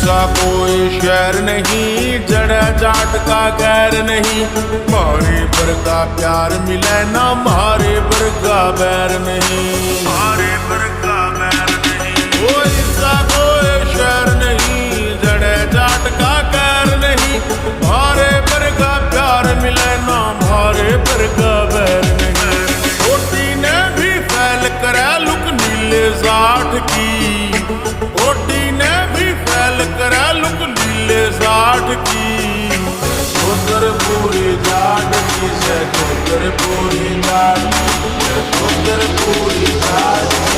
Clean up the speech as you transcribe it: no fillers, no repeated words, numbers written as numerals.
ऐसा कोई शहर नहीं जड़ा जाट का गैर नहीं, मारे पर का प्यार मिले ना मारे पर का बैर नहीं, मारे पर का बैर नहीं। ओ ऐसा कोई शहर नहीं जड़ा जाट का गैर नहीं, मारे पर का प्यार मिले ना मारे पर का बैर नहीं। ओटी ने भी फैल करे लुक नीले जाट की, ओटी ने भी फैल करे लुक नीले जाट की। उधर पूरी जाट की से उधर पूरी जाट, उधर पूरी जाट।